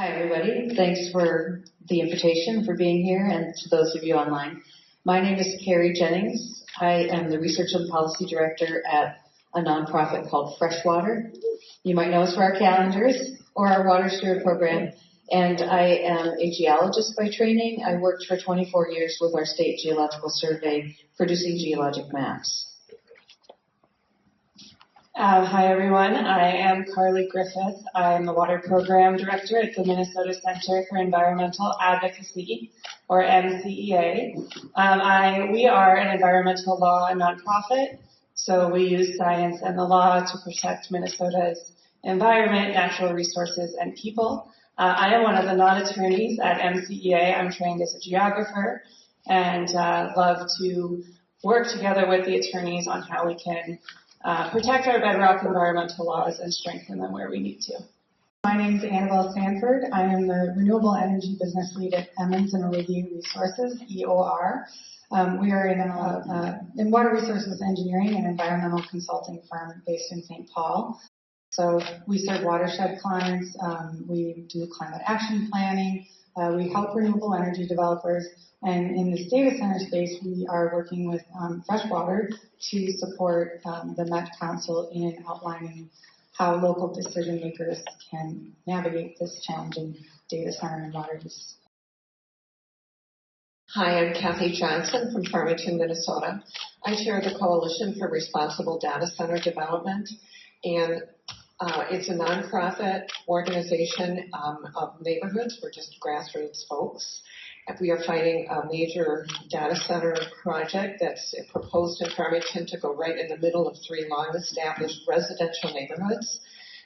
Hi, everybody. Thanks for the invitation, for being here, and to those of you online. My name is Carrie Jennings. I am the Research and Policy Director at a nonprofit called Freshwater. You might know us for our calendars or our water steward program. And I am a geologist by training. I worked for 24 years with our state geological survey, producing geologic maps. Hi, everyone. I am Carly Griffith. I'm the Water Program Director at the Minnesota Center for Environmental Advocacy, or MCEA. We are an environmental law nonprofit, so we use science and the law to protect Minnesota's environment, natural resources, and people. I am one of the non-attorneys at MCEA. I'm trained as a geographer and love to work together with the attorneys on how we can protect our bedrock environmental laws and strengthen them where we need to. My name is Annabelle Sanford. I am the Renewable Energy Business Lead at Emmons and Olivia Resources, EOR. We are in water resources engineering and environmental consulting firm based in St. Paul. So we serve watershed clients. We do climate action planning. We help renewable energy developers. And in this data center space, we are working with Freshwater to support the Met Council in outlining how local decision makers can navigate this challenging data center and water use. Hi, I'm Kathy Johnson from Farmington, Minnesota. I chair the Coalition for Responsible Data Center Development, and it's a nonprofit organization of neighborhoods. We're just grassroots folks. We are fighting a major data center project that's proposed in Farmington to go right in the middle of three long-established residential neighborhoods.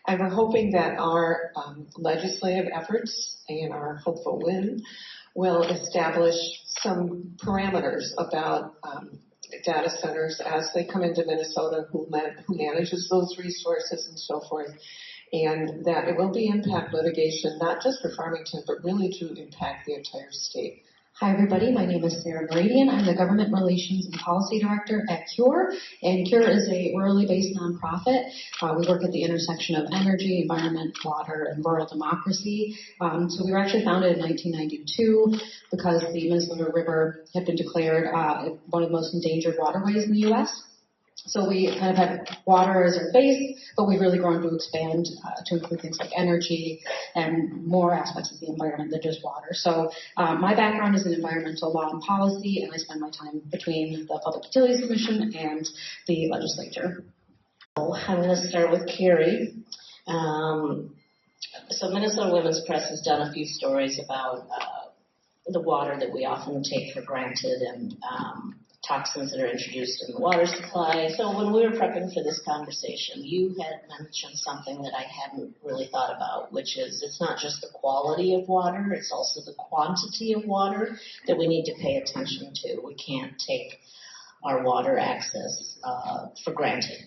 And we're hoping that our legislative efforts and our hopeful win will establish some parameters about data centers as they come into Minnesota, who manages those resources and so forth, and that it will be impact litigation, not just for Farmington, but really to impact the entire state. Hi, everybody. My name is Sarah Meridian. I'm the Government Relations and Policy Director at CURE, and CURE is a rurally based nonprofit. We work at the intersection of energy, environment, water, and rural democracy. So we were actually founded in 1992 because the Minnesota River had been declared one of the most endangered waterways in the U.S. So we kind of had water as our base, but we've really grown to expand to include things like energy and more aspects of the environment than just water. So my background is in environmental law and policy, and I spend my time between the Public Utilities Commission and the legislature. I'm going to start with Carrie. So Minnesota Women's Press has done a few stories about the water that we often take for granted and toxins that are introduced in the water supply. So when we were prepping for this conversation, you had mentioned something that I hadn't really thought about, which is it's not just the quality of water, it's also the quantity of water that we need to pay attention to. We can't take our water access for granted,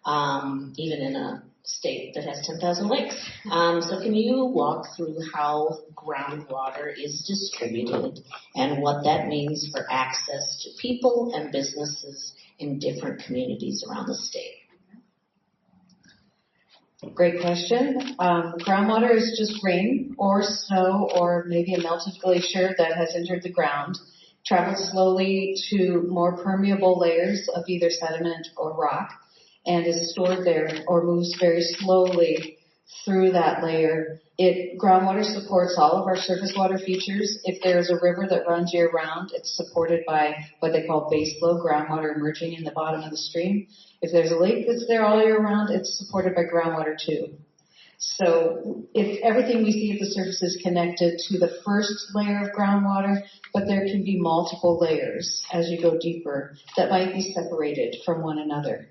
even in a state that has 10,000 lakes. So can you walk through how groundwater is distributed and what that means for access to people and businesses in different communities around the state? Great question. Groundwater is just rain or snow or maybe a melted glacier that has entered the ground, travels slowly to more permeable layers of either sediment or rock, and is stored there or moves very slowly through that layer. Groundwater supports all of our surface water features. If there's a river that runs year-round, it's supported by what they call baseload, groundwater emerging in the bottom of the stream. If there's a lake that's there all year round, it's supported by groundwater too. So if everything we see at the surface is connected to the first layer of groundwater, but there can be multiple layers as you go deeper that might be separated from one another.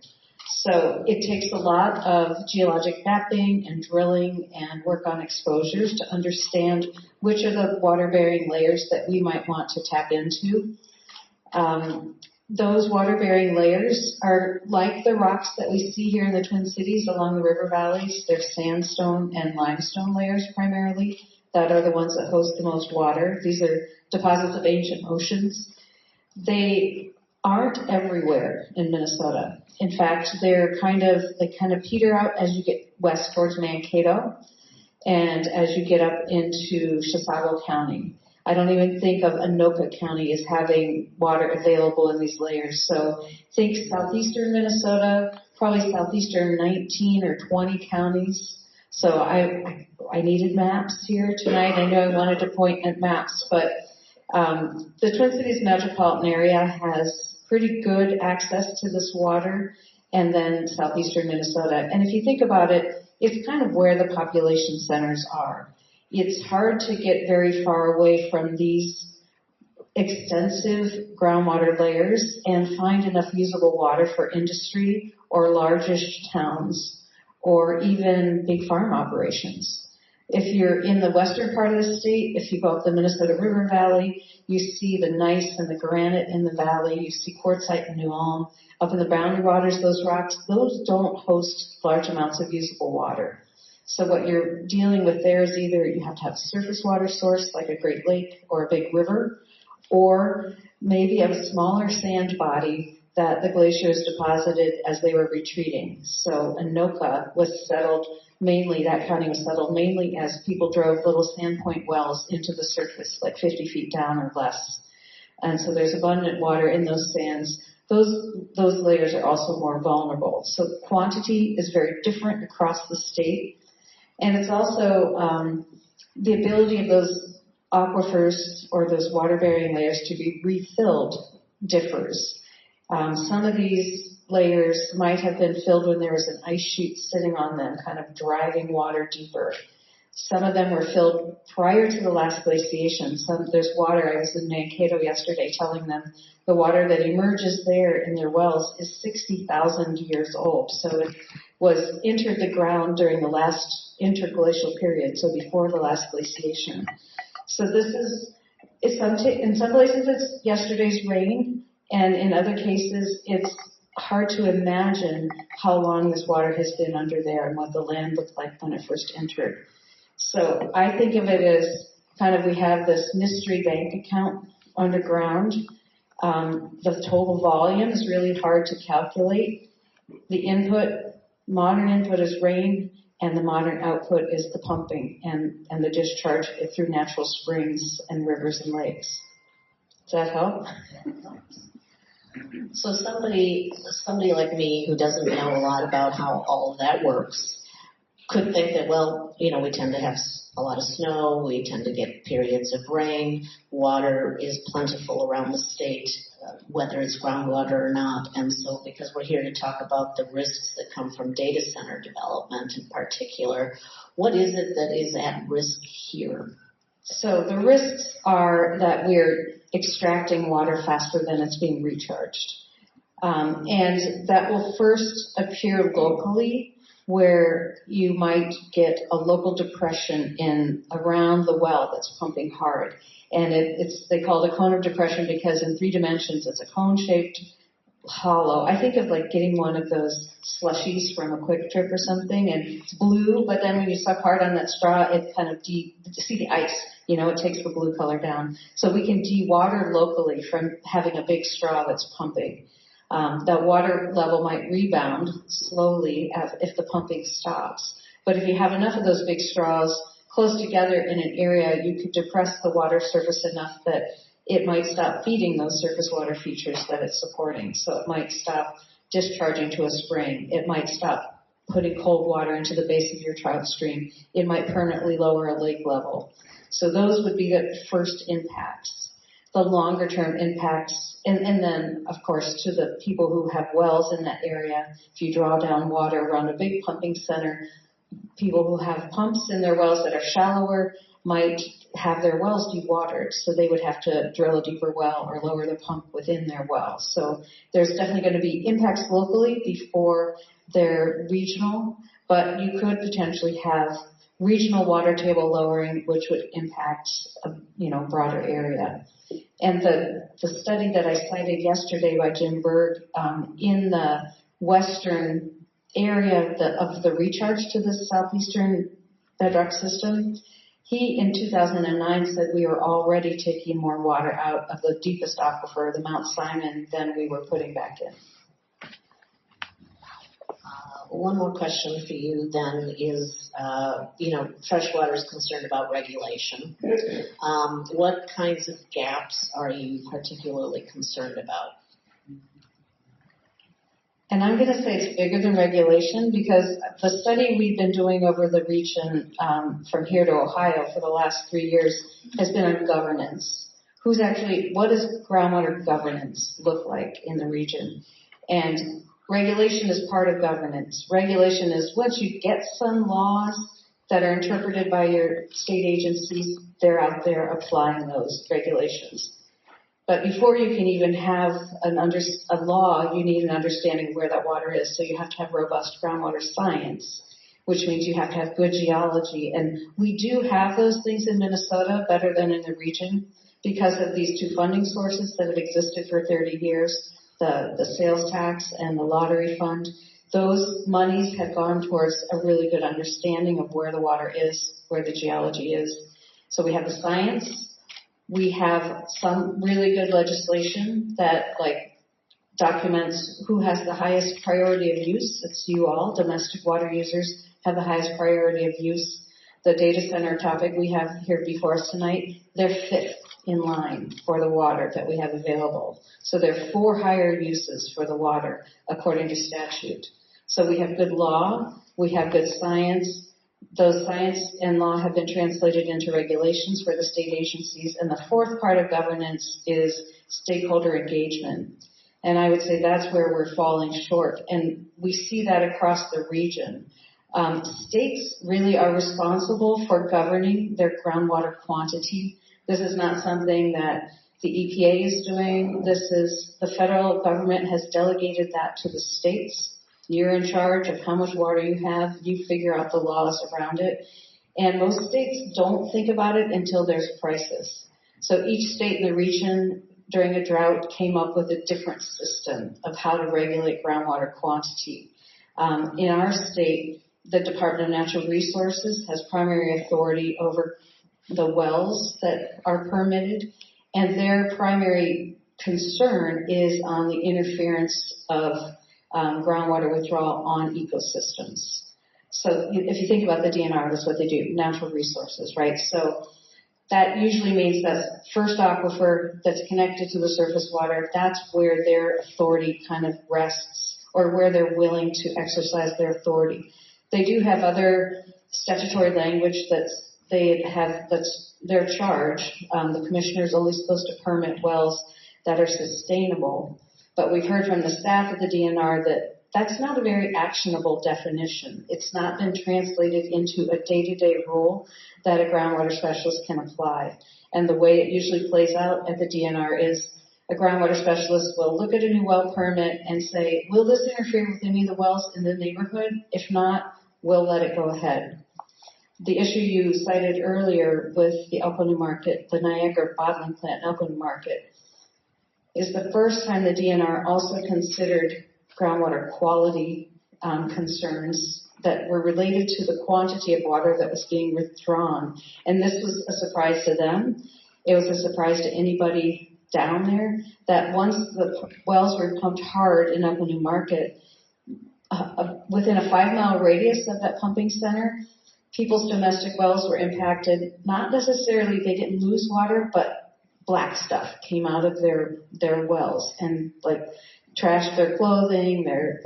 So it takes a lot of geologic mapping and drilling and work on exposures to understand which are the water-bearing layers that we might want to tap into. Those water-bearing layers are like the rocks that we see here in the Twin Cities along the river valleys. They're sandstone and limestone layers primarily that are the ones that host the most water. These are deposits of ancient oceans. They aren't everywhere in Minnesota. In fact, they kind of peter out as you get west towards Mankato. And as you get up into Chisago County, I don't even think of Anoka County as having water available in these layers. So think southeastern Minnesota, probably southeastern 19 or 20 counties. So I needed maps here tonight. I know I wanted to point at maps, but the Twin Cities metropolitan area has pretty good access to this water, and then southeastern Minnesota. And if you think about it, it's kind of where the population centers are. It's hard to get very far away from these extensive groundwater layers and find enough usable water for industry or largish towns or even big farm operations. If you're in the western part of the state, if you go up the Minnesota River Valley, you see the gneiss and the granite in the valley. You see quartzite and new Ulm. Up in the boundary waters, those rocks, those don't host large amounts of usable water. So what you're dealing with there is either you have to have a surface water source like a Great Lake or a big river, or maybe a smaller sand body that the glaciers deposited as they were retreating. So Anoka was settled mainly, that county was settled mainly as people drove little sandpoint wells into the surface, like 50 feet down or less. And so there's abundant water in those sands. Those layers are also more vulnerable. So quantity is very different across the state. And it's also the ability of those aquifers or those water-bearing layers to be refilled differs. Some of these layers might have been filled when there was an ice sheet sitting on them, kind of driving water deeper. Some of them were filled prior to the last glaciation. There's water. I was in Mankato yesterday telling them the water that emerges there in their wells is 60,000 years old. So it was entered the ground during the last interglacial period, so before the last glaciation. So this is, in some places it's yesterday's rain, and in other cases it's hard to imagine how long this water has been under there and what the land looked like when it first entered. So I think of it as kind of we have this mystery bank account underground. The total volume is really hard to calculate. The modern input is rain, and the modern output is the pumping and the discharge through natural springs and rivers and lakes. Does that help? So somebody like me who doesn't know a lot about how all of that works could think that, well, we tend to have a lot of snow, we tend to get periods of rain, water is plentiful around the state, whether it's groundwater or not. And so because we're here to talk about the risks that come from data center development in particular, what is it that is at risk here? So the risks are that we're extracting water faster than it's being recharged. And that will first appear locally, where you might get a local depression around the well that's pumping hard. And they call it a cone of depression because in 3 dimensions it's a cone-shaped hollow. I think of like getting one of those slushies from a Quick Trip or something, and it's blue, but then when you suck hard on that straw, it kind of see the ice, it takes the blue color down. So we can de-water locally from having a big straw that's pumping. That water level might rebound slowly if the pumping stops. But if you have enough of those big straws close together in an area, you could depress the water surface enough that it might stop feeding those surface water features that it's supporting. So it might stop discharging to a spring. It might stop putting cold water into the base of your trout stream. It might permanently lower a lake level. So those would be the first impacts. The longer term impacts, and then of course to the people who have wells in that area, if you draw down water around a big pumping center, people who have pumps in their wells that are shallower might have their wells dewatered, so they would have to drill a deeper well or lower the pump within their well. So there's definitely going to be impacts locally before they're regional, but you could potentially have regional water table lowering, which would impact a broader area. And the study that I cited yesterday by Jim Berg in the western area of the recharge to the southeastern bedrock system, he in 2009 said we were already taking more water out of the deepest aquifer, the Mount Simon, than we were putting back in. One more question for you then is, freshwater is concerned about regulation. What kinds of gaps are you particularly concerned about? And I'm going to say it's bigger than regulation because the study we've been doing over the region from here to Ohio for the last 3 years has been on governance. What does groundwater governance look like in the region? And regulation is part of governance. Regulation is once you get some laws that are interpreted by your state agencies, they're out there applying those regulations. But before you can even have a law, you need an understanding of where that water is. So you have to have robust groundwater science, which means you have to have good geology. And we do have those things in Minnesota better than in the region because of these two funding sources that have existed for 30 years, the sales tax and the lottery fund. Those monies have gone towards a really good understanding of where the water is, where the geology is. So we have the science. We have some really good legislation that documents who has the highest priority of use. It's you all, domestic water users, have the highest priority of use. The data center topic we have here before us tonight, they're fifth in line for the water that we have available. So there are 4 higher uses for the water according to statute. So we have good law, we have good science. Those science and law have been translated into regulations for the state agencies. And the 4th part of governance is stakeholder engagement. And I would say that's where we're falling short. And we see that across the region. States really are responsible for governing their groundwater quantity. This is not something that the EPA is doing. The federal government has delegated that to the states. You're in charge of how much water you have. You figure out the laws around it. And most states don't think about it until there's a crisis. So each state in the region during a drought came up with a different system of how to regulate groundwater quantity. In our state, the Department of Natural Resources has primary authority over the wells that are permitted, and their primary concern is on the interference of groundwater withdrawal on ecosystems. So if you think about the DNR, that's what they do, natural resources, right? So that usually means that first aquifer that's connected to the surface water, that's where their authority kind of rests or where they're willing to exercise their authority. They do have other statutory language that's their charge. The commissioner is only supposed to permit wells that are sustainable. But we've heard from the staff at the DNR that that's not a very actionable definition. It's not been translated into a day-to-day rule that a groundwater specialist can apply. And the way it usually plays out at the DNR is a groundwater specialist will look at a new well permit and say, will this interfere with any of the wells in the neighborhood? If not, we'll let it go ahead. The issue you cited earlier with the Elko New Market, the Niagara bottling plant in Elko New Market, is the first time the DNR also considered groundwater quality concerns that were related to the quantity of water that was being withdrawn. And this was a surprise to them. It was a surprise to anybody down there that once the wells were pumped hard in Elko New Market, within a 5-mile radius of that pumping center, people's domestic wells were impacted. Not necessarily they didn't lose water, but black stuff came out of their wells and trashed their clothing, their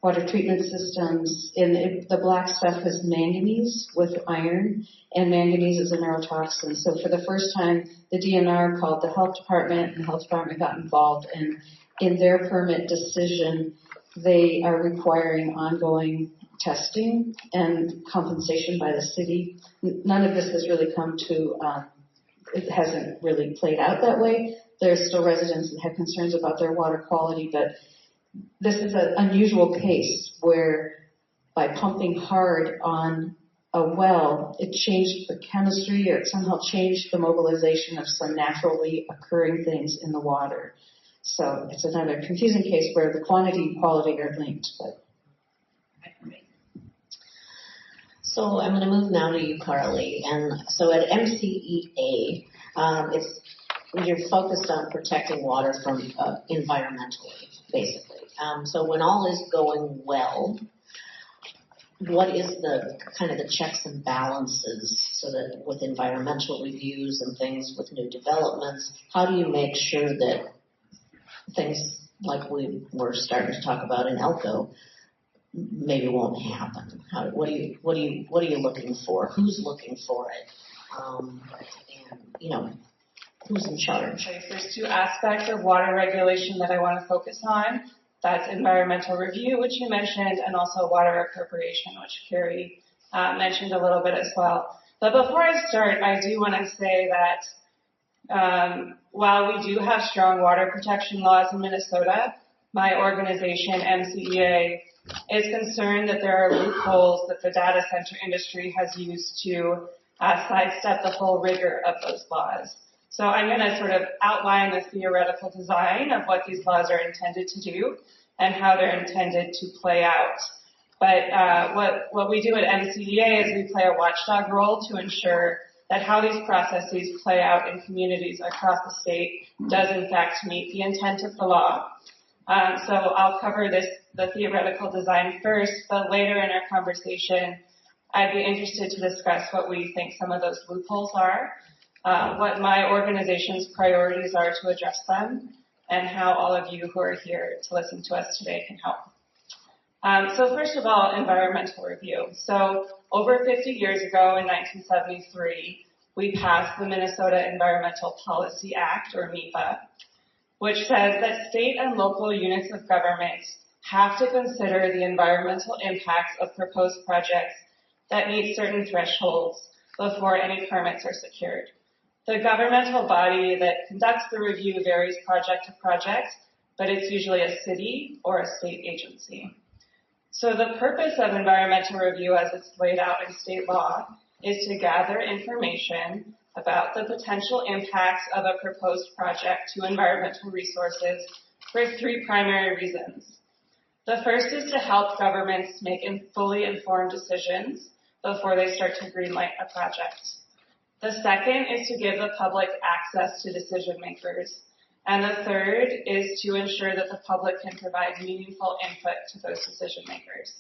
water treatment systems. And the black stuff is manganese with iron, and manganese is a neurotoxin. So for the first time, the DNR called the health department, and the health department got involved. And in their permit decision, they are requiring ongoing testing and compensation by the city. None of this has really come to, it hasn't really played out that way. There's still residents that have concerns about their water quality, but this is an unusual case where by pumping hard on a well, it changed the chemistry or it somehow changed the mobilization of some naturally occurring things in the water. So it's another confusing case where the quantity and quality are linked. But So I'm going to move now to you, Carly. And so at MCEA, you're focused on protecting water from environmentally, basically. So when all is going well, what is the kind of the checks and balances so that with environmental reviews and things with new developments, how do you make sure that things like we were starting to talk about in Elko maybe won't happen? What are you looking for? Who's looking for it? And who's in charge? Okay, so there's two aspects of water regulation that I want to focus on. That's environmental review, which you mentioned, and also water appropriation, which Carrie mentioned a little bit as well. But before I start, I do want to say that while we do have strong water protection laws in Minnesota, my organization, MCEA, is concerned that there are loopholes that the data center industry has used to sidestep the full rigor of those laws. So I'm going to sort of outline the theoretical design of what these laws are intended to do and how they're intended to play out. But what we do at MCEA is we play a watchdog role to ensure that how these processes play out in communities across the state does in fact meet the intent of the law. So I'll cover the theoretical design first, but later in our conversation, I'd be interested to discuss what we think some of those loopholes are, what my organization's priorities are to address them, and how all of you who are here to listen to us today can help. So first of all, environmental review. So over 50 years ago in 1973, we passed the Minnesota Environmental Policy Act, or MEPA, which says that state and local units of government have to consider the environmental impacts of proposed projects that meet certain thresholds before any permits are secured. The governmental body that conducts the review varies project to project, but it's usually a city or a state agency. So the purpose of environmental review as it's laid out in state law is to gather information about the potential impacts of a proposed project to environmental resources for three primary reasons. The first is to help governments make fully informed decisions before they start to greenlight a project. The second is to give the public access to decision makers. And the third is to ensure that the public can provide meaningful input to those decision makers.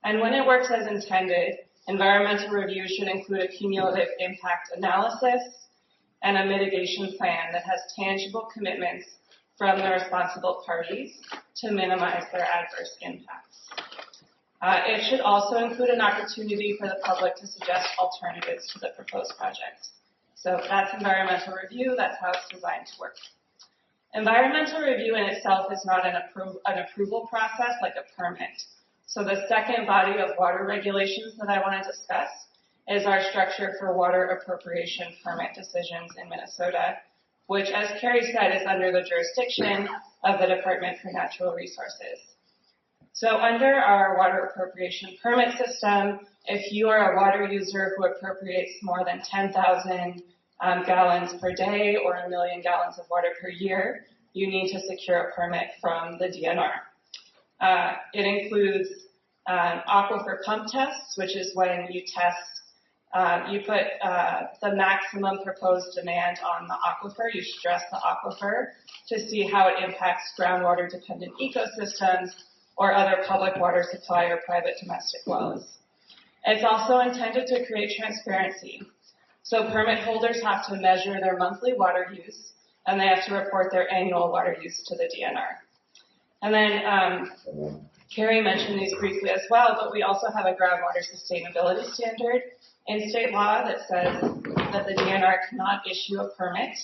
And when it works as intended, environmental review should include a cumulative impact analysis and a mitigation plan that has tangible commitments from the responsible parties to minimize their adverse impacts. It should also include an opportunity for the public to suggest alternatives to the proposed project. So that's environmental review. That's how it's designed to work. Environmental review in itself is not an approval process like a permit. So the second body of water regulations that I want to discuss is our structure for water appropriation permit decisions in Minnesota, which, as Carrie said, is under the jurisdiction of the Department for Natural Resources. So under our water appropriation permit system, if you are a water user who appropriates more than 10,000 gallons per day or 1 million gallons of water per year, you need to secure a permit from the DNR. It includes aquifer pump tests, which is when you test, you put the maximum proposed demand on the aquifer, you stress the aquifer to see how it impacts groundwater dependent ecosystems or other public water supply or private domestic wells. It's also intended to create transparency. So permit holders have to measure their monthly water use, and they have to report their annual water use to the DNR. And then Carrie mentioned these briefly as well, but we also have a groundwater sustainability standard in state law that says that the DNR cannot issue a permit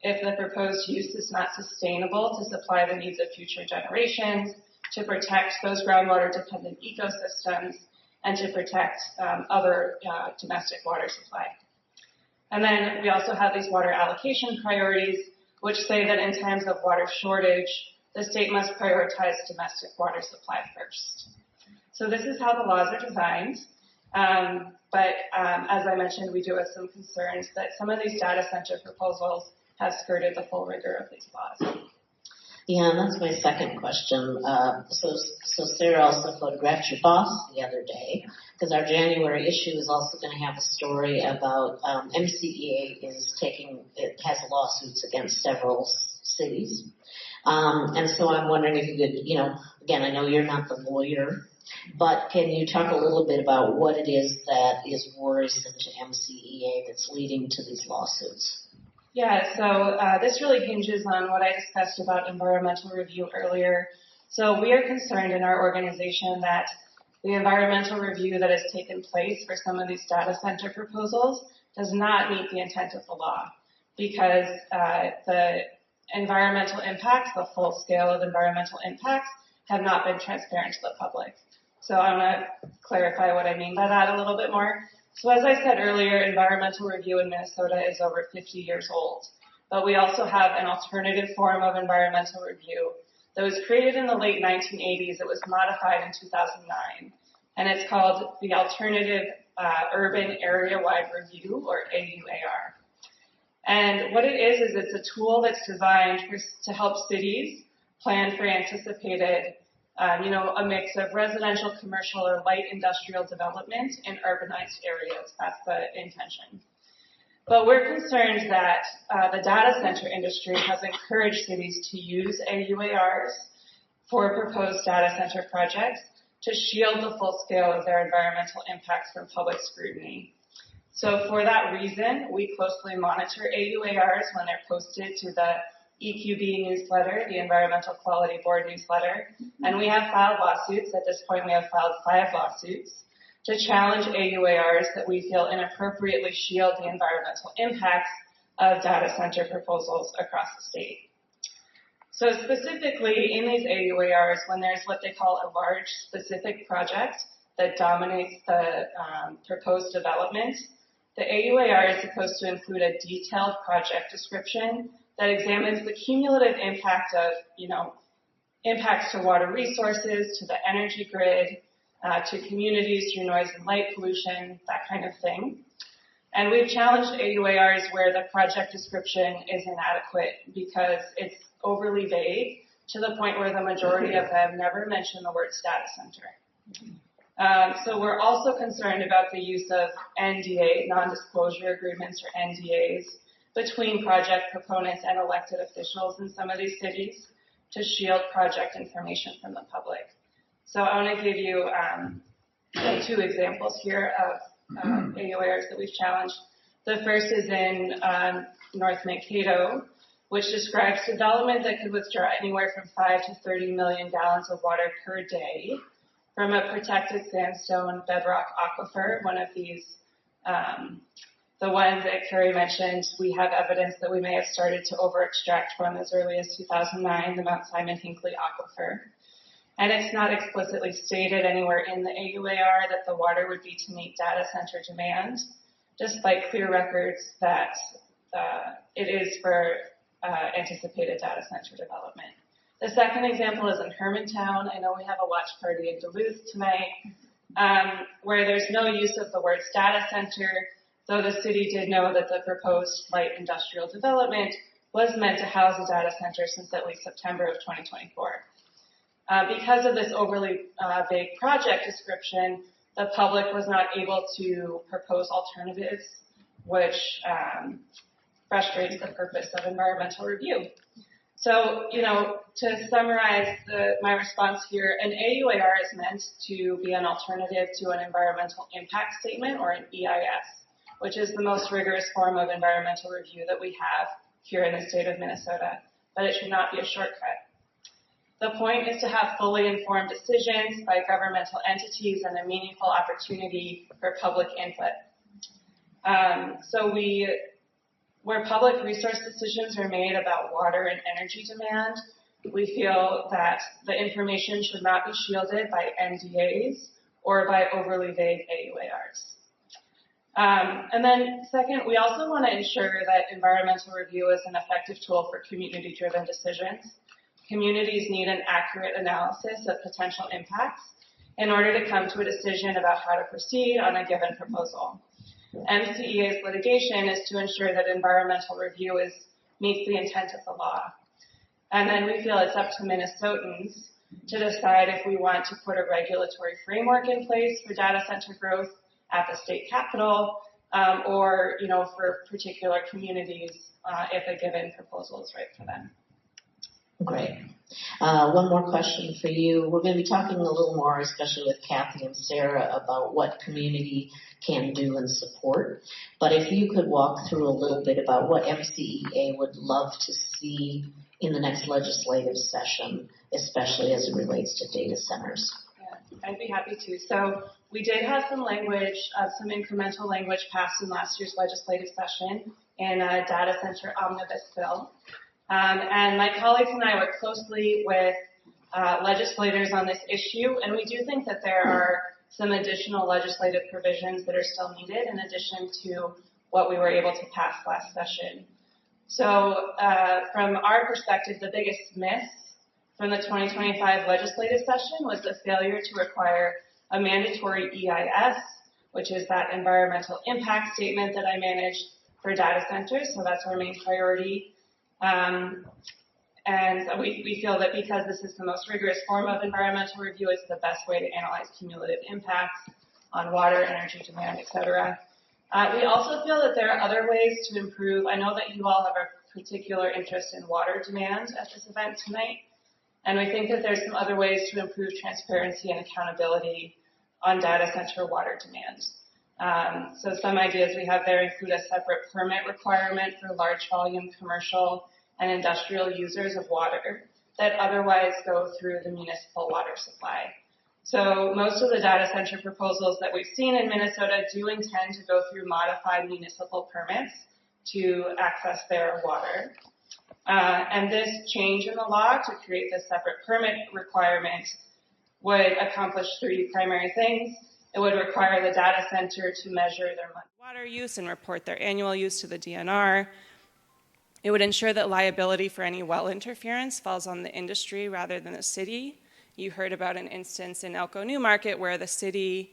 if the proposed use is not sustainable to supply the needs of future generations, to protect those groundwater-dependent ecosystems, and to protect other domestic water supply. And then we also have these water allocation priorities, which say that in times of water shortage, the state must prioritize domestic water supply first. So this is how the laws are designed. But as I mentioned, we do have some concerns that some of these data center proposals have skirted the full rigor of these laws. Yeah, and that's my second question. So Sarah also photographed your boss the other day, because our January issue is also going to have a story about MCEA has lawsuits against several cities And so I'm wondering if you could, again, I know you're not the lawyer, but can you talk a little bit about what it is that is worrisome to MCEA that's leading to these lawsuits? Yeah, so this really hinges on what I discussed about environmental review earlier. So we are concerned in our organization that the environmental review that has taken place for some of these data center proposals does not meet the intent of the law, because the environmental impacts, the full scale of environmental impacts, have not been transparent to the public. So I want to clarify what I mean by that a little bit more. So as I said earlier, environmental review in Minnesota is over 50 years old, but we also have an alternative form of environmental review that was created in the late 1980s. It was modified in 2009, and it's called the Alternative Urban Area-Wide Review, or AUAR. And what it is it's a tool that's designed to help cities plan for anticipated a mix of residential, commercial, or light industrial development in urbanized areas. That's the intention. But we're concerned that the data center industry has encouraged cities to use AUARs for proposed data center projects to shield the full scale of their environmental impacts from public scrutiny. So for that reason, we closely monitor AUARs when they're posted to the EQB newsletter, the Environmental Quality Board newsletter, and we have filed lawsuits. At this point, we have filed 5 lawsuits to challenge AUARs that we feel inappropriately shield the environmental impacts of data center proposals across the state. So specifically in these AUARs, when there's what they call a large specific project that dominates the proposed development, the AUAR is supposed to include a detailed project description that examines the cumulative impact of, impacts to water resources, to the energy grid, to communities through noise and light pollution, that kind of thing. And we've challenged AUARs where the project description is inadequate because it's overly vague to the point where the majority of them never mention the words data center. So we're also concerned about the use of NDA, non-disclosure agreements, or NDAs, between project proponents and elected officials in some of these cities to shield project information from the public. So I want to give you 2 examples here of AUARs that we've challenged. The first is in North Mankato, which describes development that could withdraw anywhere from 5 to 30 million gallons of water per day from a protected sandstone bedrock aquifer, one of these, the ones that Carrie mentioned, we have evidence that we may have started to over-extract from as early as 2009, the Mount Simon Hinckley aquifer. And it's not explicitly stated anywhere in the AUAR that the water would be to meet data center demand, despite clear records that it is for anticipated data center development. The second example is in Hermantown. I know we have a watch party in Duluth tonight, where there's no use of the words data center, though the city did know that the proposed light industrial development was meant to house a data center since at least September of 2024. Because of this overly vague project description, the public was not able to propose alternatives, which frustrates the purpose of environmental review. So, to summarize my response here, an AUAR is meant to be an alternative to an environmental impact statement, or an EIS, which is the most rigorous form of environmental review that we have here in the state of Minnesota, but it should not be a shortcut. The point is to have fully informed decisions by governmental entities and a meaningful opportunity for public input. Where public resource decisions are made about water and energy demand, we feel that the information should not be shielded by NDAs or by overly vague AUARs. And then second, we also want to ensure that environmental review is an effective tool for community-driven decisions. Communities need an accurate analysis of potential impacts in order to come to a decision about how to proceed on a given proposal. MCEA's litigation is to ensure that environmental review meets the intent of the law. And then we feel it's up to Minnesotans to decide if we want to put a regulatory framework in place for data center growth at the state capitol, or for particular communities if a given proposal is right for them. Great. One more question for you. We're going to be talking a little more, especially with Kathy and Sarah, about what community can do and support. But if you could walk through a little bit about what MCEA would love to see in the next legislative session, especially as it relates to data centers. Yeah, I'd be happy to. So we did have some language, some incremental language passed in last year's legislative session in a data center omnibus bill. And my colleagues and I work closely with legislators on this issue, and we do think that there are some additional legislative provisions that are still needed in addition to what we were able to pass last session. So from our perspective, the biggest miss from the 2025 legislative session was the failure to require a mandatory EIS, which is that environmental impact statement that I managed for data centers. So that's our main priority. And we feel that because this is the most rigorous form of environmental review, it's the best way to analyze cumulative impacts on water, energy demand, et cetera. We also feel that there are other ways to improve. I know that you all have a particular interest in water demand at this event tonight, and we think that there's some other ways to improve transparency and accountability on data center water demand. So some ideas we have there include a separate permit requirement for large volume commercial and industrial users of water that otherwise go through the municipal water supply. So most of the data center proposals that we've seen in Minnesota do intend to go through modified municipal permits to access their water. And this change in the law to create this separate permit requirement would accomplish three primary things. It would require the data center to measure their water use and report their annual use to the DNR. It would ensure that liability for any well interference falls on the industry rather than the city. You heard about an instance in Elko Newmarket where the city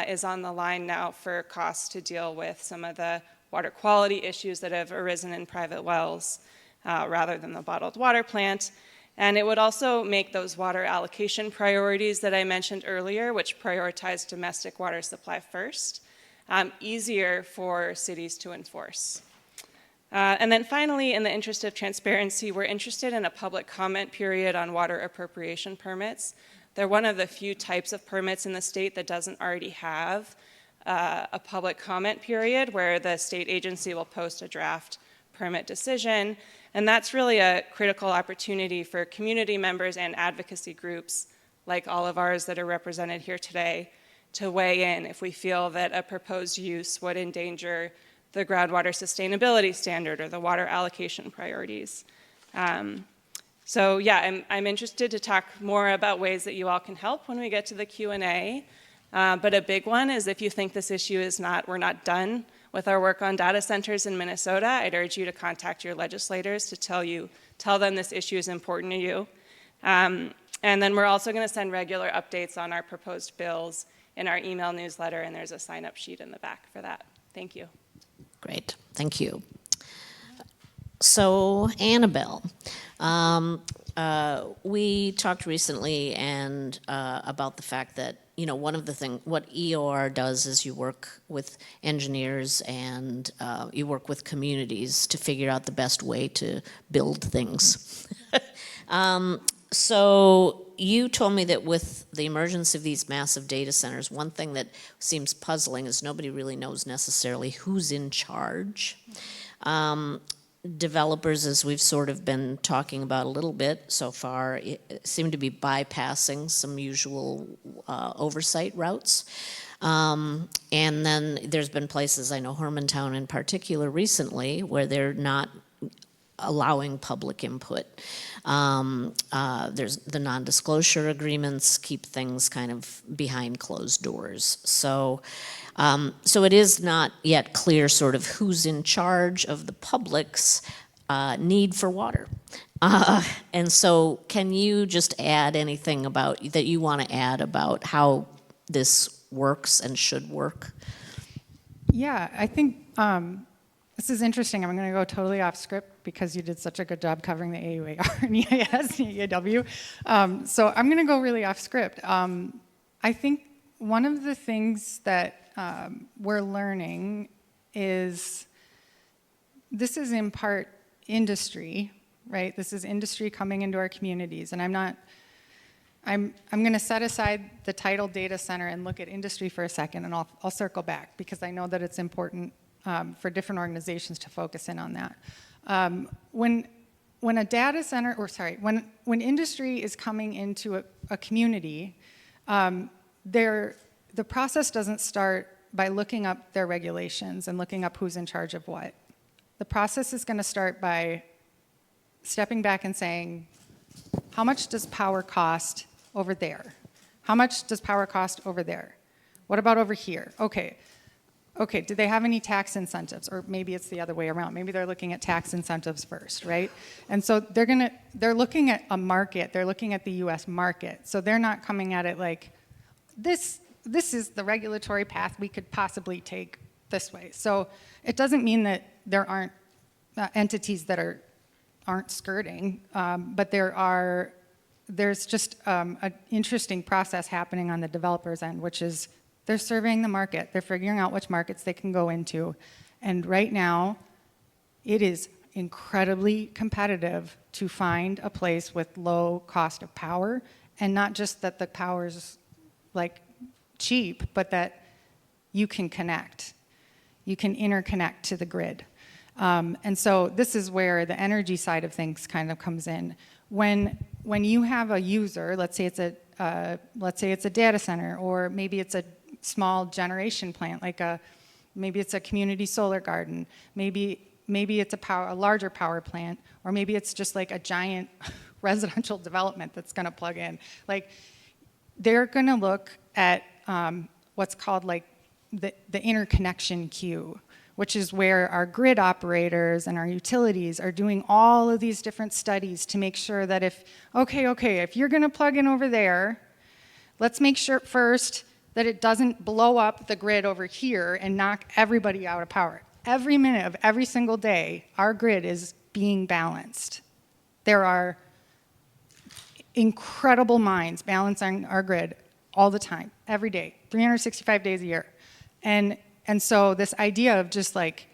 is on the line now for costs to deal with some of the water quality issues that have arisen in private wells rather than the bottled water plant. And it would also make those water allocation priorities that I mentioned earlier, which prioritize domestic water supply first, easier for cities to enforce. And then finally, in the interest of transparency, we're interested in a public comment period on water appropriation permits. They're one of the few types of permits in the state that doesn't already have a public comment period where the state agency will post a draft permit decision. And that's really a critical opportunity for community members and advocacy groups like all of ours that are represented here today to weigh in if we feel that a proposed use would endanger the groundwater sustainability standard or the water allocation priorities. So yeah, I'm interested to talk more about ways that you all can help when we get to the Q&A. But a big one is if you think this issue is we're not done with our work on data centers in Minnesota, I'd urge you to contact your legislators to tell them this issue is important to you. And then we're also going to send regular updates on our proposed bills in our email newsletter, and there's a sign-up sheet in the back for that. Thank you. Great, thank you. So, Annabelle, we talked recently about the fact that, you know, one of the things, what EOR does is you work with engineers and you work with communities to figure out the best way to build things. So you told me that with the emergence of these massive data centers, one thing that seems puzzling is nobody really knows necessarily who's in charge. Developers, as we've sort of been talking about a little bit so far, seem to be bypassing some usual oversight routes. And then there's been places, I know Hermantown in particular recently, where they're not allowing public input. There's the non-disclosure agreements keep things kind of behind closed doors. So it is not yet clear sort of who's in charge of the public's need for water. And so can you just add anything that you want to add about how this works and should work? Yeah, I think this is interesting. I'm going to go totally off script because you did such a good job covering the AUAR and EIS and EAW. So I'm going to go really off script. I think one of the things that we're learning is this is in part industry right? This is industry coming into our communities, and I'm going to set aside the title data center and look at industry for a second, and I'll circle back because I know that it's important for different organizations to focus in on that. When a data center, or sorry, when industry is coming into a community, the process doesn't start by looking up their regulations and looking up who's in charge of what. The process is going to start by stepping back and saying, how much does power cost over there? How much does power cost over there? What about over here? Okay, do they have any tax incentives? Or maybe it's the other way around. Maybe they're looking at tax incentives first, right? And so they're looking at a market. They're looking at the US market. So they're not coming at it like, this is the regulatory path we could possibly take this way. So it doesn't mean that there aren't entities that aren't skirting, but there's just an interesting process happening on the developer's end, which is they're surveying the market. They're figuring out which markets they can go into. And right now, it is incredibly competitive to find a place with low cost of power, and not just that the power's like cheap, but that you can connect. You can interconnect to the grid. And so this is where the energy side of things kind of comes in. When you have a user, let's say it's a data center, or maybe it's a small generation plant, maybe it's a community solar garden, maybe it's a larger power plant, or maybe it's just like a giant residential development that's going to plug in. Like, they're going to look at what's called like the interconnection queue, which is where our grid operators and our utilities are doing all of these different studies to make sure that if you're going to plug in over there, let's make sure first that it doesn't blow up the grid over here and knock everybody out of power. Every minute of every single day, our grid is being balanced. There are incredible minds balancing our grid all the time, every day, 365 days a year. And so this idea of just like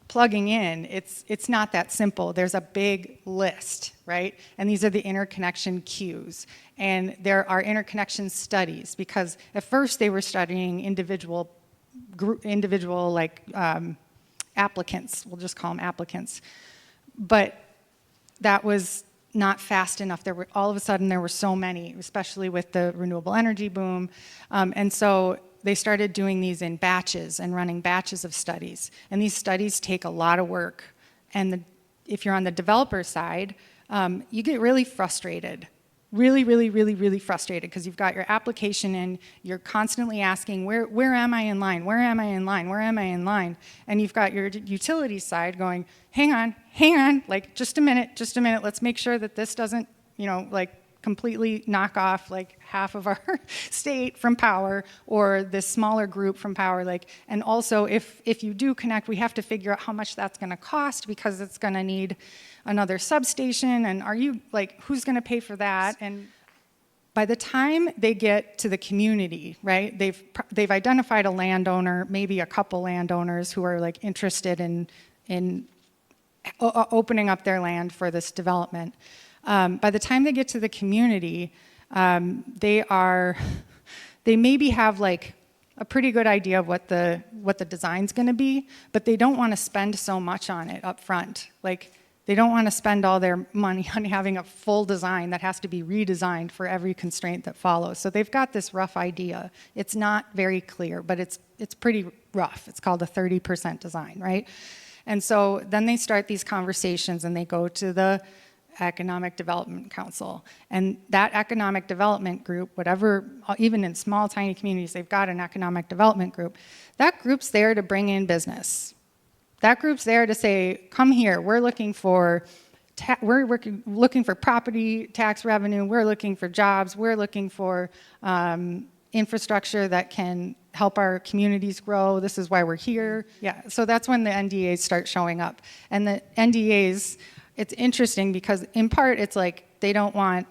plugging in, it's not that simple. There's a big list, right? And these are the interconnection queues. And there are interconnection studies, because at first they were studying individual applicants. We'll just call them applicants. But that was not fast enough. All of a sudden there were so many, especially with the renewable energy boom. And so they started doing these in batches and running batches of studies. And these studies take a lot of work. And if you're on the developer side, you get really frustrated. Really frustrated, because you've got your application in, you're constantly asking, where am I in line? Where am I in line? Where am I in line? And you've got your utility side going, hang on, like just a minute, let's make sure that this doesn't, completely knock off like half of our state from power, or this smaller group from power. And also if you do connect, we have to figure out how much that's going to cost, because it's going to need another substation, and who's going to pay for that? And by the time they get to the community, right, they've identified a landowner, maybe a couple landowners who are like interested in opening up their land for this development. By the time they get to the community, they maybe have like a pretty good idea of what the design's going to be, but they don't want to spend so much on it up front. They don't want to spend all their money on having a full design that has to be redesigned for every constraint that follows. So they've got this rough idea. It's not very clear, but it's pretty rough. It's called a 30% design, right? And so then they start these conversations, and they go to the Economic Development Council. And that economic development group, even in small, tiny communities, they've got an economic development group. That group's there to bring in business. That group's there to say, come here, we're looking for property tax revenue, we're looking for jobs, we're looking for infrastructure that can help our communities grow, this is why we're here. Yeah, so that's when the NDAs start showing up. And the NDAs, it's interesting because in part it's like they don't want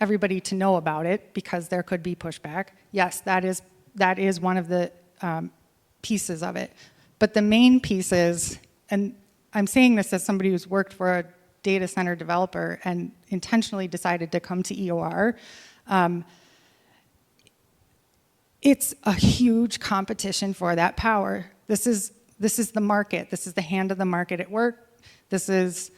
everybody to know about it because there could be pushback. Yes, that is one of the pieces of it. But the main piece is, and I'm saying this as somebody who's worked for a data center developer and intentionally decided to come to EOR. It's a huge competition for that power. This is the market. This is the hand of the market at work. This is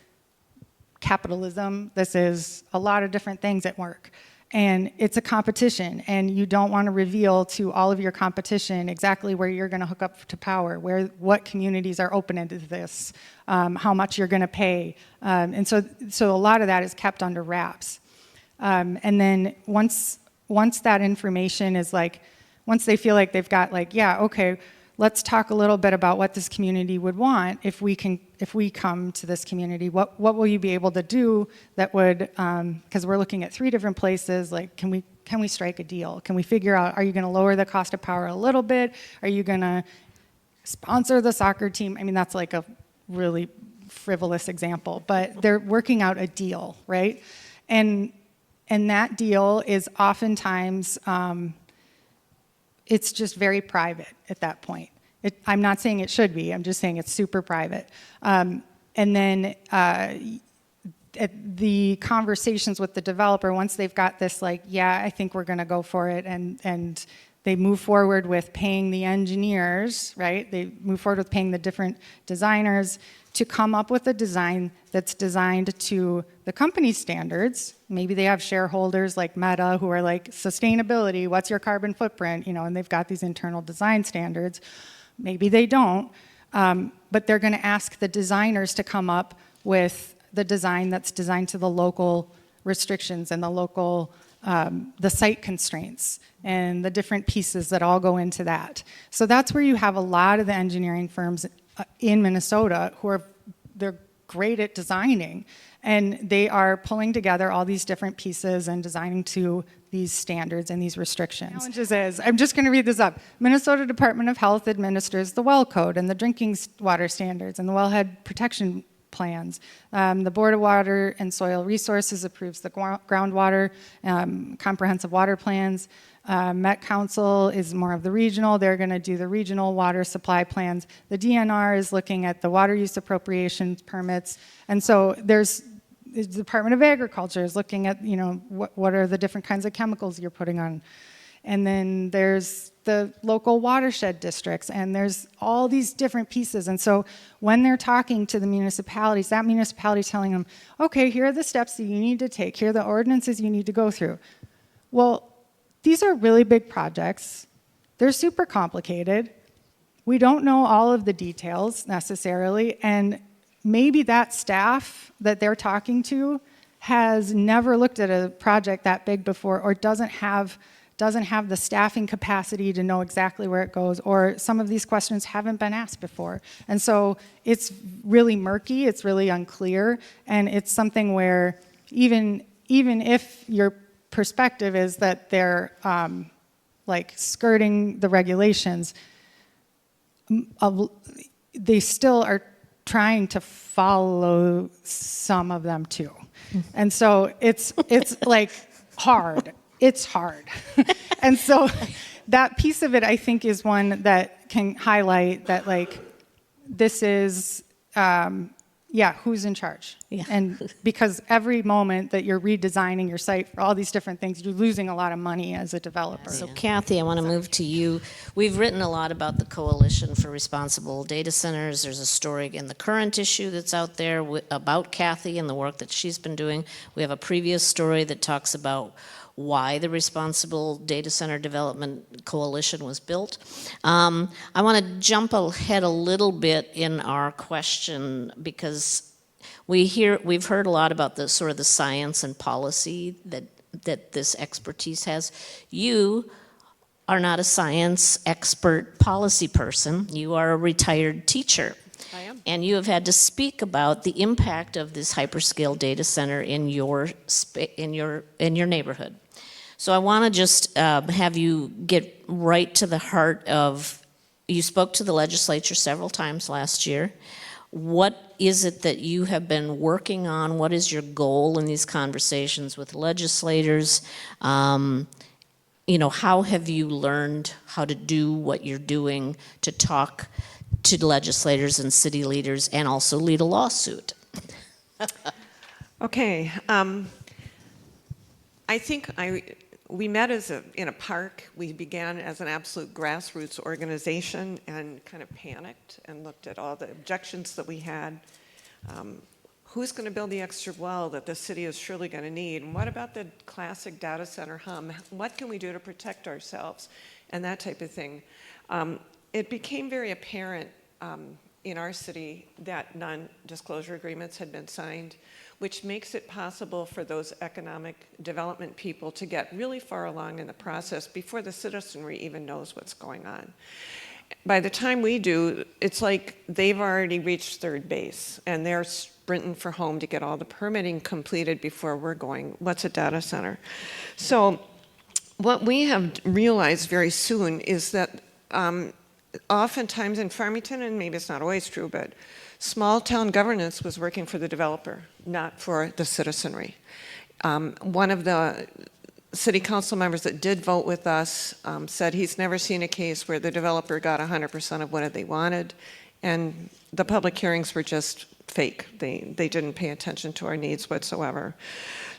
capitalism. This is a lot of different things at work. And it's a competition, and you don't want to reveal to all of your competition exactly where you're going to hook up to power, what communities are open into this, how much you're going to pay. And so a lot of that is kept under wraps. And then once that information is like, once they feel like they've got like, yeah, okay, let's talk a little bit about what this community would want if we come to this community. What will you be able to do that would, because we're looking at 3 different places, like can we strike a deal? Can we figure out, are you going to lower the cost of power a little bit? Are you going to sponsor the soccer team? I mean, that's like a really frivolous example, but they're working out a deal, right? And that deal is oftentimes, it's just very private at that point. I'm not saying it should be, I'm just saying it's super private. And then the conversations with the developer, once they've got this like, yeah, I think we're gonna go for it, and they move forward with paying the engineers, right? They move forward with paying the different designers to come up with a design that's designed to the company's standards. Maybe they have shareholders like Meta who are like, sustainability, what's your carbon footprint? You know, and they've got these internal design standards. Maybe they don't, but they're gonna ask the designers to come up with the design that's designed to the local restrictions and the local, the site constraints and the different pieces that all go into that. So that's where you have a lot of the engineering firms in Minnesota they're great at designing, and they are pulling together all these different pieces and designing to these standards and these restrictions. Challenges is, I'm just going to read this up. Minnesota Department of Health administers the well code and the drinking water standards and the wellhead protection plans. The Board of Water and Soil Resources approves the groundwater comprehensive water plans. Met Council is more of the regional. They're going to do the regional water supply plans. The DNR is looking at the water use appropriations permits. And so there's the Department of Agriculture is looking at, you know, what are the different kinds of chemicals you're putting on. And then there's the local watershed districts, and there's all these different pieces. And so when they're talking to the municipalities, that municipality is telling them, okay, here are the steps that you need to take. Here are the ordinances you need to go through. Well, these are really big projects. They're super complicated. We don't know all of the details necessarily, and maybe that staff that they're talking to has never looked at a project that big before, or doesn't have the staffing capacity to know exactly where it goes, or some of these questions haven't been asked before. And so it's really murky, it's really unclear, and it's something where even if your perspective is that they're like skirting the regulations, they still are trying to follow some of them too. And so it's like hard. It's hard. And so that piece of it, I think, is one that can highlight that, like, this is, who's in charge? Yeah. And because every moment that you're redesigning your site for all these different things, you're losing a lot of money as a developer. So Kathy, I want to move to you. We've written a lot about the Coalition for Responsible Data Centers. There's a story in the current issue that's out there about Kathy and the work that she's been doing. We have a previous story that talks about why the Responsible Data Center Development Coalition was built. I want to jump ahead a little bit in our question, because we've heard a lot about the sort of the science and policy that this expertise has. You are not a science expert policy person. You are a retired teacher. I am. And you have had to speak about the impact of this hyperscale data center in your neighborhood. So I want to just have you get right to the heart of, you spoke to the legislature several times last year. What is it that you have been working on? What is your goal in these conversations with legislators? How have you learned how to do what you're doing to talk to legislators and city leaders and also lead a lawsuit? Okay. I think we met in a park. We began as an absolute grassroots organization and kind of panicked and looked at all the objections that we had. Who's going to build the extra well that the city is surely going to need? And what about the classic data center hum? What can we do to protect ourselves? And that type of thing. It became very apparent in our city that non-disclosure agreements had been signed, which makes it possible for those economic development people to get really far along in the process before the citizenry even knows what's going on. By the time we do, it's like they've already reached third base and they're sprinting for home to get all the permitting completed before we're going, what's a data center? So what we have realized very soon is that oftentimes in Farmington, and maybe it's not always true, but small town governance was working for the developer, not for the citizenry. One of the city council members that did vote with us said he's never seen a case where the developer got 100% of what they wanted, and the public hearings were just fake. They didn't pay attention to our needs whatsoever.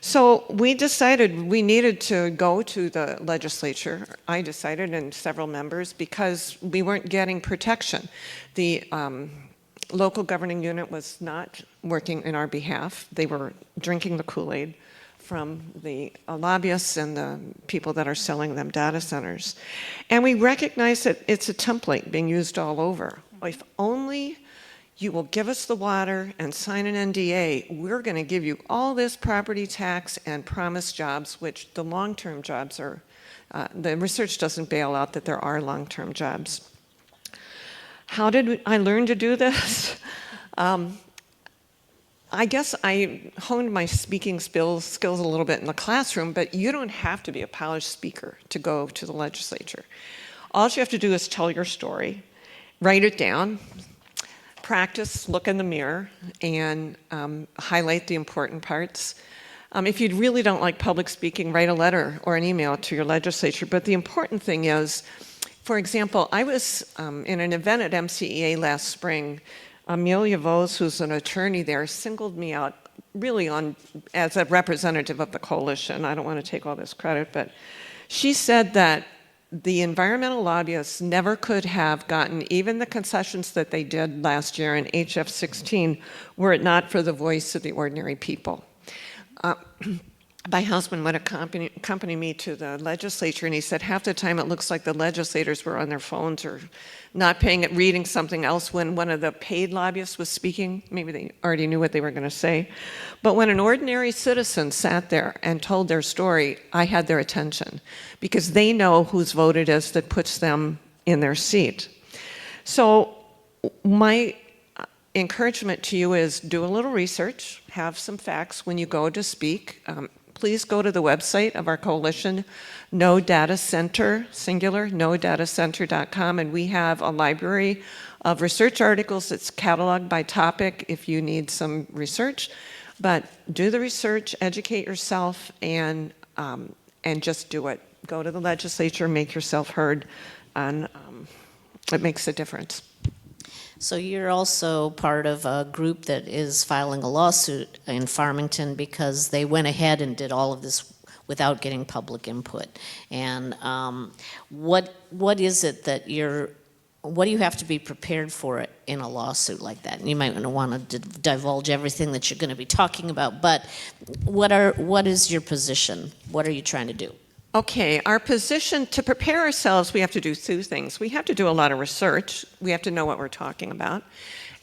So we decided we needed to go to the legislature. I decided, and several members, because we weren't getting protection. The local governing unit was not working in our behalf. They were drinking the Kool-Aid from the lobbyists and the people that are selling them data centers. And we recognize that it's a template being used all over. If only you will give us the water and sign an NDA, we're going to give you all this property tax and promise jobs, which the long-term jobs are, the research doesn't bail out that there are long-term jobs. How did I learn to do this? I guess I honed my speaking skills a little bit in the classroom, but you don't have to be a polished speaker to go to the legislature. All you have to do is tell your story, write it down, practice, look in the mirror, and highlight the important parts. If you really don't like public speaking, write a letter or an email to your legislature. But the important thing is, for example, I was in an event at MCEA last spring. Amelia Vos, who's an attorney there, singled me out really as a representative of the coalition. I don't want to take all this credit, but she said that the environmental lobbyists never could have gotten even the concessions that they did last year in HF 16 were it not for the voice of the ordinary people. My husband would accompany me to the legislature, and he said half the time it looks like the legislators were on their phones or not reading something else when one of the paid lobbyists was speaking. Maybe they already knew what they were going to say. But when an ordinary citizen sat there and told their story, I had their attention because they know whose vote it is that puts them in their seat. So my encouragement to you is do a little research, have some facts when you go to speak. Please go to the website of our coalition, No Data Center, singular, nodatacenter.com, and we have a library of research articles that's cataloged by topic if you need some research. But do the research, educate yourself, and just do it. Go to the legislature, make yourself heard, and it makes a difference. So you're also part of a group that is filing a lawsuit in Farmington because they went ahead and did all of this without getting public input. And what is it that what do you have to be prepared for in a lawsuit like that? And you might want to divulge everything that you're going to be talking about, but what is your position? What are you trying to do? Okay, our position, to prepare ourselves, we have to do two things. We have to do a lot of research. We have to know what we're talking about.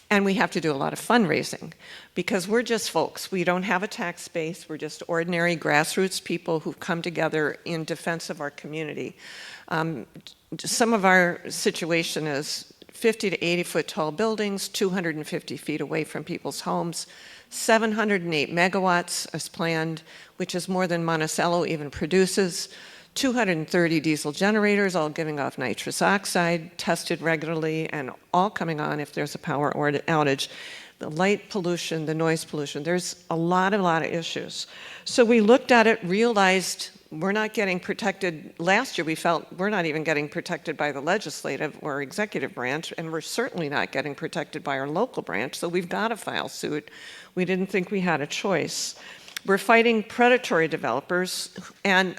And we have to do a lot of fundraising because we're just folks. We don't have a tax base. We're just ordinary grassroots people who've come together in defense of our community. Some of our situation is 50 to 80 foot tall buildings, 250 feet away from people's homes. 708 megawatts as planned, which is more than Monticello even produces. 230 diesel generators, all giving off nitrous oxide, tested regularly, and all coming on if there's a power outage. The light pollution, the noise pollution, there's a lot of issues. So we looked at it, realized we're not getting protected. Last year we felt we're not even getting protected by the legislative or executive branch, and we're certainly not getting protected by our local branch, so we've got to file suit. We didn't think we had a choice. We're fighting predatory developers, and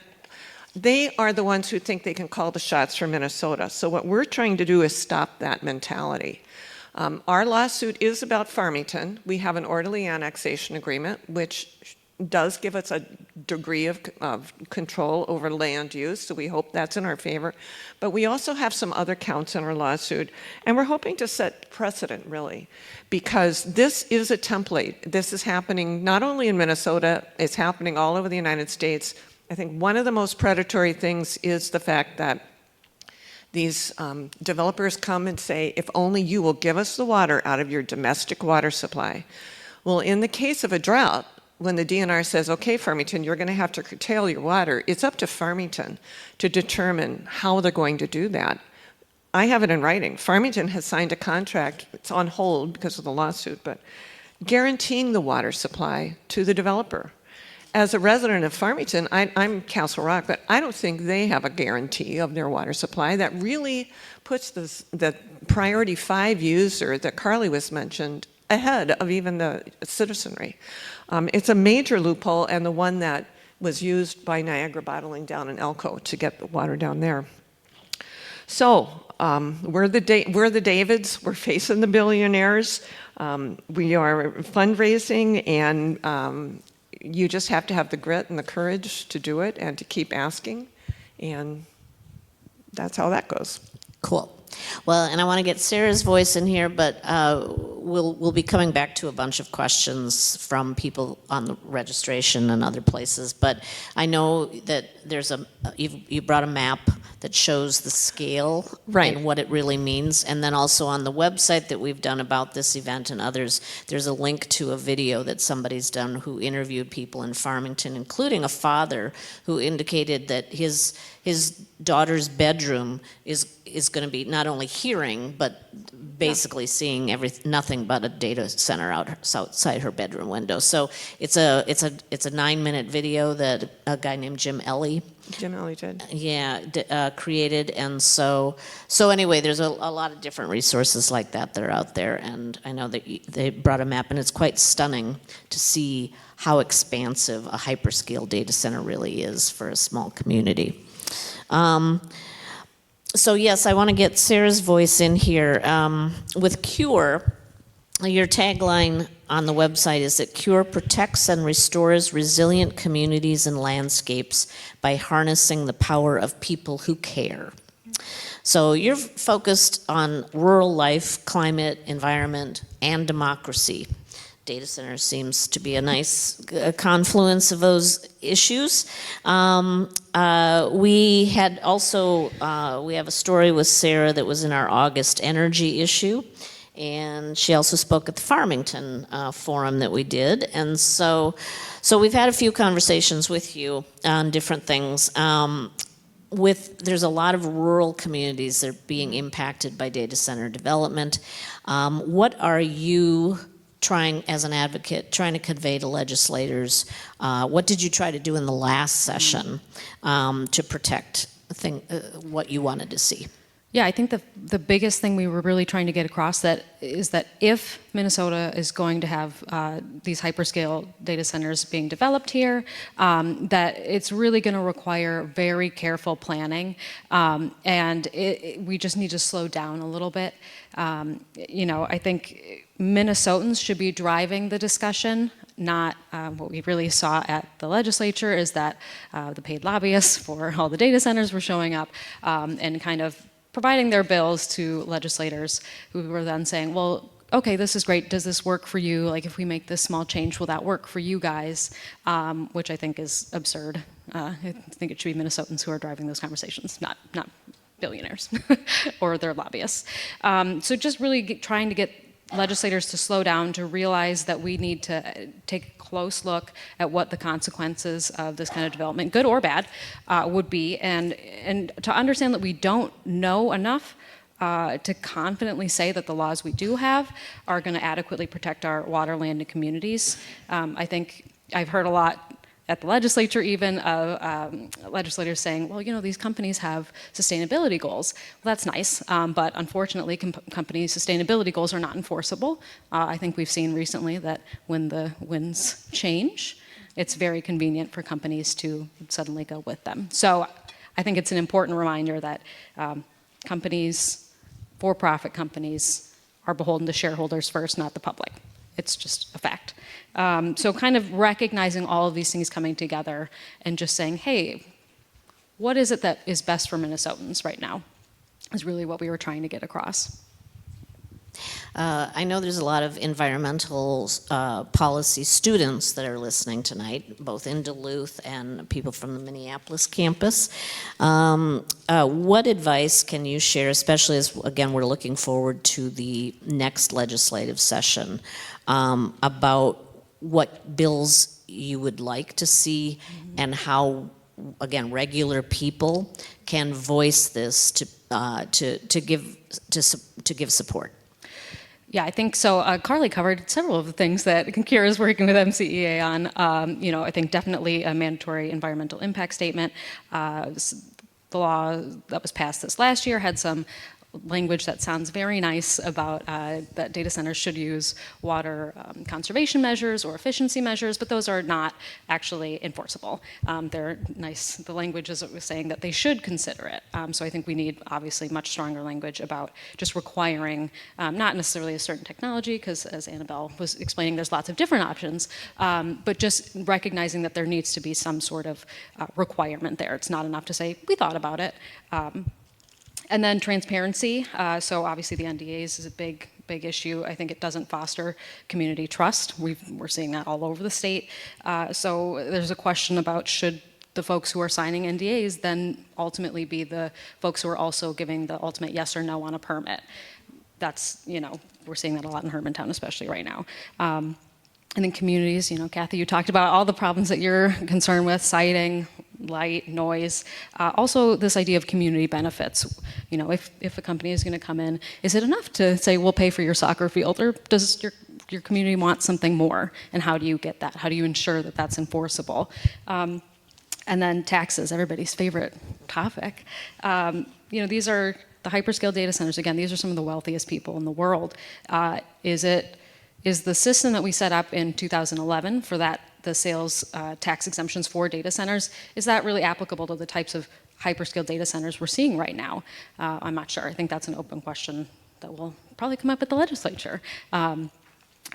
they are the ones who think they can call the shots for Minnesota. So what we're trying to do is stop that mentality. Our lawsuit is about Farmington. We have an orderly annexation agreement, which does give us a degree of control over land use, so we hope that's in our favor. But we also have some other counts in our lawsuit, and we're hoping to set precedent, really, because this is a template. This is happening not only in Minnesota, it's happening all over the United States. I think one of the most predatory things is the fact that these developers come and say, if only you will give us the water out of your domestic water supply. Well, in the case of a drought, when the DNR says, okay, Farmington, you're going to have to curtail your water, it's up to Farmington to determine how they're going to do that. I have it in writing. Farmington has signed a contract, it's on hold because of the lawsuit, but guaranteeing the water supply to the developer. As a resident of Farmington, I'm Castle Rock, but I don't think they have a guarantee of their water supply. That really puts the priority 5 user that Carly was mentioned ahead of even the citizenry. It's a major loophole, and the one that was used by Niagara Bottling down in Elko to get the water down there. So we're the Davids. We're facing the billionaires. We are fundraising, and you just have to have the grit and the courage to do it and to keep asking, and that's how that goes. Cool. Well, and I want to get Sarah's voice in here, but we'll be coming back to a bunch of questions from people on the registration and other places. But I know that there's you brought a map that shows the scale and what it really means. And then also on the website that we've done about this event and others, there's a link to a video that somebody's done who interviewed people in Farmington, including a father who indicated that his daughter's bedroom is going to be not only hearing, but basically seeing nothing but a data center outside her bedroom window. So it's a 9-minute video that a guy named Jim Ellie did. Yeah, created. And so anyway, there's a lot of different resources like that are out there. And I know that they brought a map, and it's quite stunning to see how expansive a hyperscale data center really is for a small community. So yes, I want to get Sarah's voice in here. With CURE, your tagline on the website is that CURE protects and restores resilient communities and landscapes by harnessing the power of people who care. So you're focused on rural life, climate, environment, and democracy. Data center seems to be a nice confluence of those issues. We had also, we have a story with Sarah that was in our August energy issue, and she also spoke at the Farmington forum that we did. And so we've had a few conversations with you on different things. There's a lot of rural communities that are being impacted by data center development. What are you trying, as an advocate, trying to convey to legislators? What did you try to do in the last session to protect what you wanted to see? Yeah, I think the biggest thing we were really trying to get across is that if Minnesota is going to have these hyperscale data centers being developed here, that it's really going to require very careful planning, and we just need to slow down a little bit. I think Minnesotans should be driving the discussion, not what we really saw at the legislature is that the paid lobbyists for all the data centers were showing up and kind of providing their bills to legislators who were then saying, well, okay, this is great. Does this work for you? Like, if we make this small change, will that work for you guys? Which I think is absurd. I think it should be Minnesotans who are driving those conversations, not billionaires or their lobbyists. So just really trying to get legislators to slow down, to realize that we need to take a close look at what the consequences of this kind of development, good or bad, would be, and to understand that we don't know enough to confidently say that the laws we do have are going to adequately protect our water, land, and communities. I think I've heard a lot at the legislature even, legislators saying, well, you know, these companies have sustainability goals. Well, that's nice, but unfortunately, companies' sustainability goals are not enforceable. I think we've seen recently that when the winds change, it's very convenient for companies to suddenly go with them. So I think it's an important reminder that companies, for-profit companies, are beholden to shareholders first, not the public. It's just a fact. So kind of recognizing all of these things coming together and just saying, hey, what is it that is best for Minnesotans right now is really what we were trying to get across. I know there's a lot of environmental policy students that are listening tonight, both in Duluth and people from the Minneapolis campus. What advice can you share, especially as, again, we're looking forward to the next legislative session, about what bills you would like to see and how, again, regular people can voice this to give support? Yeah, I think so. Carly covered several of the things that Kira is working with MCEA on. You know, I think definitely a mandatory environmental impact statement. The law that was passed this last year had some language that sounds very nice about that data centers should use water conservation measures or efficiency measures, but those are not actually enforceable. They're nice. The language is saying that they should consider it. So I think we need obviously much stronger language about just requiring not necessarily a certain technology, because as Annabelle was explaining, there's lots of different options, but just recognizing that there needs to be some sort of requirement there. It's not enough to say, we thought about it. And then transparency. So obviously the NDAs is a big issue. I think it doesn't foster community trust. We're seeing that all over the state. So there's a question about should the folks who are signing NDAs then ultimately be the folks who are also giving the ultimate yes or no on a permit. That's, you know, we're seeing that a lot in Hermantown, especially right now. And then communities, you know, Kathy, you talked about all the problems that you're concerned with, sighting, light, noise. Also this idea of community benefits. You know, if a company is going to come in, is it enough to say we'll pay for your soccer field, or does your community want something more? And how do you get that? How do you ensure that that's enforceable? And then taxes, everybody's favorite topic. You know, these are the hyperscale data centers. Again, these are some of the wealthiest people in the world. Is the system that we set up in 2011 for that, the sales tax exemptions for data centers, is that really applicable to the types of hyperscale data centers we're seeing right now? I'm not sure. I think that's an open question that will probably come up at the legislature. And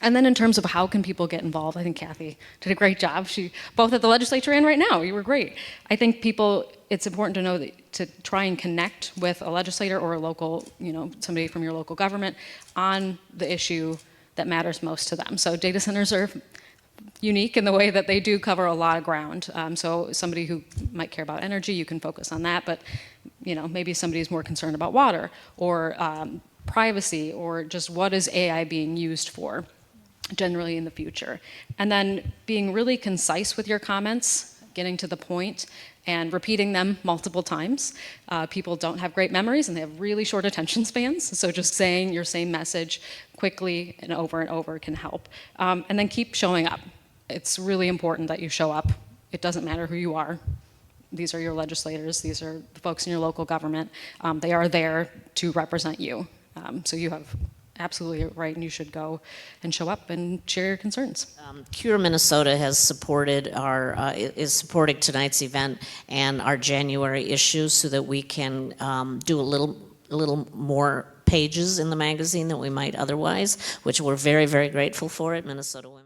then in terms of how can people get involved, I think Kathy did a great job. She, both at the legislature and right now, you were great. I think people, it's important to know that to try and connect with a legislator or a local, you know, somebody from your local government on the issue that matters most to them. So data centers are unique in the way that they do cover a lot of ground. So somebody who might care about energy, you can focus on that, but you know, maybe somebody's more concerned about water or privacy, or just what is AI being used for generally in the future. And then being really concise with your comments, getting to the point, and repeating them multiple times. People don't have great memories and they have really short attention spans, so just saying your same message quickly and over can help. And then keep showing up. It's really important that you show up. It doesn't matter who you are. These are your legislators, these are the folks in your local government. They are there to represent you. So you have absolutely right, and you should go and show up and share your concerns. Cure Minnesota has supported is supporting tonight's event and our January issue so that we can do a little more pages in the magazine than we might otherwise, which we're very, very grateful for at Minnesota Women.